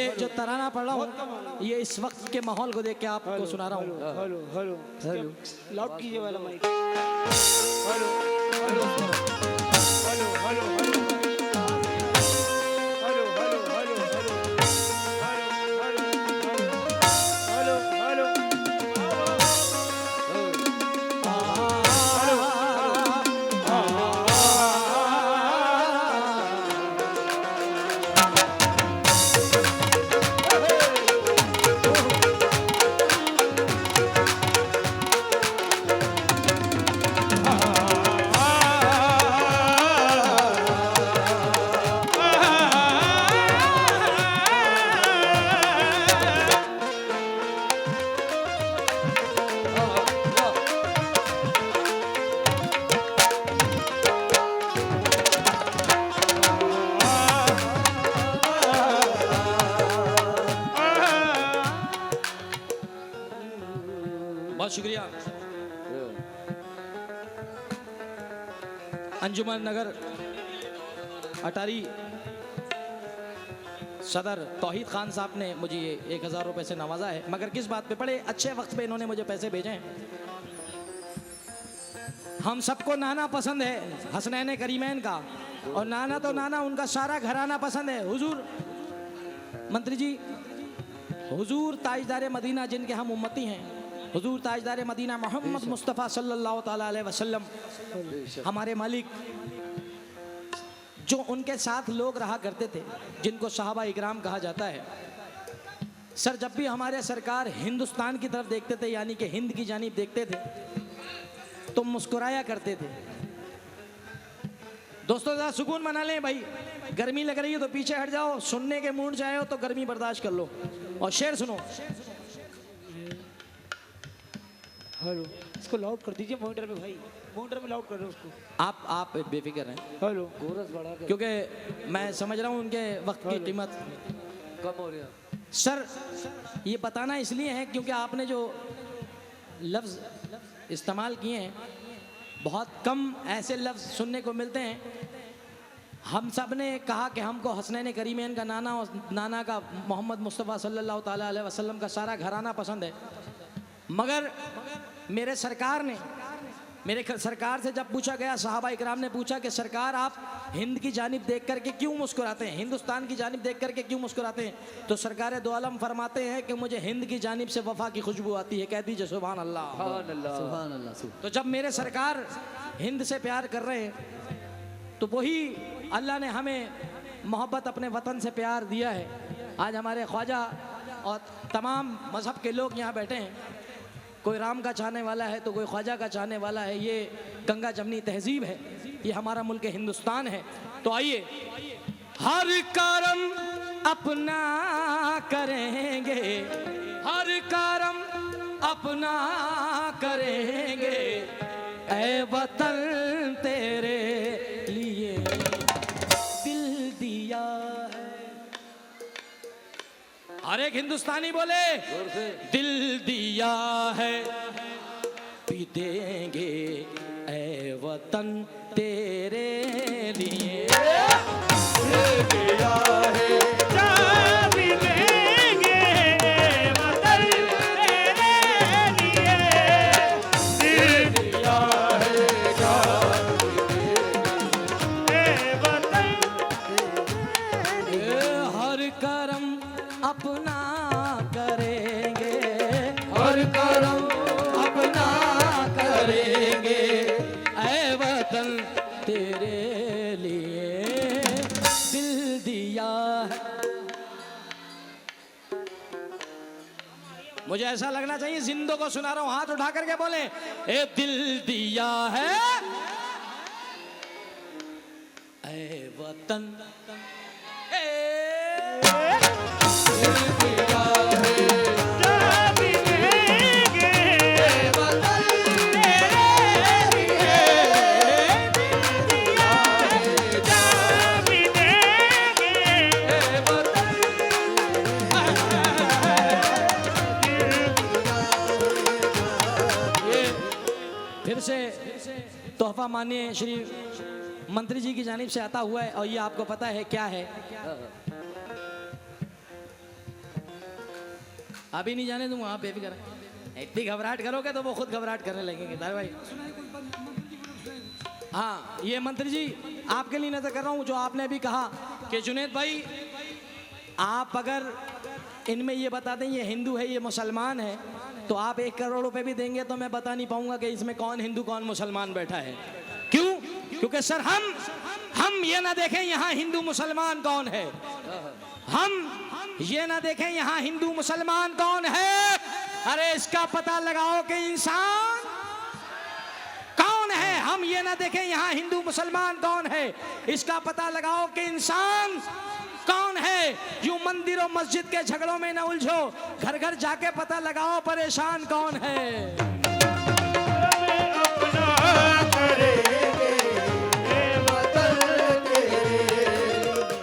ये जो तराना पढ़ रहा हूँ ये इस वक्त के माहौल को देख के आपको सुना रहा हूँ। हेलो हेलो हेलो लाउड कीजिए वाला mic. Hello hello hello hello hello बहुत शुक्रिया। अंजुमन नगर अटारी सदर तौहीद खान साहब ने मुझे 1000 रुपए से नवाजा है, मगर किस बात पे पड़े अच्छे वक्त पे इन्होंने मुझे पैसे भेजे हैं। हम सबको नाना पसंद है, हसनैन करीमैन का, और नाना तो नाना उनका सारा घराना पसंद है। हुजूर मंत्री जी, हुजूर ताजदार मदीना जिनके हम उम्मती हैं, हुजूर ताजदार मदीना मोहम्मद मुस्तफ़ा सल्लल्लाहु ताला अलैहि वसल्लम हमारे मालिक, जो उनके साथ लोग रहा करते थे जिनको सहाबा इकराम कहा जाता है। सर जब भी हमारे सरकार हिंदुस्तान की तरफ देखते थे, यानी कि हिंद की जानिब देखते थे, तो मुस्कुराया करते थे। दोस्तों ज़रा सुकून मना लें भाई, गर्मी लग रही है तो पीछे हट जाओ, सुनने के मूड से आए हो तो गर्मी बर्दाश्त कर लो और शेर सुनो। हेलो इसको लाउड कर दीजिए मॉनिटर में भाई, मॉनिटर में लाउड कर रहे हो उसको। आप बेफिक्र हैं। हेलो कोरस बढ़ा के, क्योंकि मैं समझ रहा हूँ उनके वक्त की कीमत कम हो रही है। सर ये बताना इसलिए है क्योंकि आपने जो लफ्ज़ इस्तेमाल किए हैं, बहुत कम ऐसे लफ्ज़ सुनने को मिलते हैं। हम सब ने कहा कि हमको हसनैन करीमैन का नाना और नाना का मोहम्मद मुस्तफ़ा सल्लल्लाहु ताला अलैहि वसल्लम का सारा घराना पसंद है, मगर मेरे सरकार से जब पूछा गया, सहाबा इकराम ने पूछा कि सरकार आप हिंद की जानिब देख करके क्यों मुस्कुराते हैं, हिंदुस्तान की जानिब देख करके क्यों मुस्कुराते हैं, तो सरकार दो आलम फरमाते हैं कि मुझे हिंद की जानिब से वफा की खुशबू आती है। कह दीजिए सुभान अल्लाह। सुभान अल्लाह। तो जब मेरे सरकार हिंद से प्यार कर रहे हैं तो वही अल्लाह ने हमें मोहब्बत अपने वतन से प्यार दिया है। आज हमारे ख्वाजा और तमाम मज़हब के लोग यहाँ बैठे हैं, कोई राम का चाहने वाला है तो कोई ख्वाजा का चाहने वाला है। ये गंगा जमनी तहजीब है, ये हमारा मुल्क हिंदुस्तान है। तो आइए, हर करम अपना करेंगे, हर करम अपना करेंगे, ऐ वतन तेरे लिए दिल दिया है। हर एक हिंदुस्तानी बोले दिल दिया है, भी देंगे ऐ वतन तेरे लिए। दिल दिया है, भी देंगे ऐ वतन तेरे लिए। दिल दिया है, ऐ वतन हर करम अपना करेंगे, हर करम अपना करेंगे, ऐ वतन तेरे लिए दिल दिया है। मुझे ऐसा लगना चाहिए जिंदों को सुना रहा हूं, हाथ उठा करके बोले ए दिल दिया है, ऐ वतन फिर से तोहफा माननीय श्री मंत्री जी की जानिब से आता हुआ है, और ये आपको पता है क्या है। अभी नहीं जाने दूंगा, आप बेफिक्र रहें। इतनी घबराहट करोगे तो वो खुद घबराहट करने लगेंगे दादा भाई। हाँ, ये मंत्री जी आपके लिए नजर कर रहा हूँ, जो आपने अभी कहा कि जुनेद भाई आप अगर इनमें ये बता दें ये हिंदू है ये मुसलमान है, तो आप 1 करोड़ रुपए भी देंगे तो मैं बता नहीं पाऊंगा कि इसमें कौन हिंदू कौन मुसलमान बैठा है। क्यों? क्योंकि सर हम ये ना देखें यहाँ हिंदू मुसलमान कौन है, हम ये ना देखें यहाँ हिंदू मुसलमान कौन है, अरे इसका पता लगाओ कि इंसान कौन है। हम ये ना देखें यहाँ हिंदू मुसलमान कौन है, इसका पता लगाओ कि इंसान कौन है। यूं मंदिरों मस्जिद के झगड़ों में न उलझो, घर घर जाके पता लगाओ परेशान कौन है।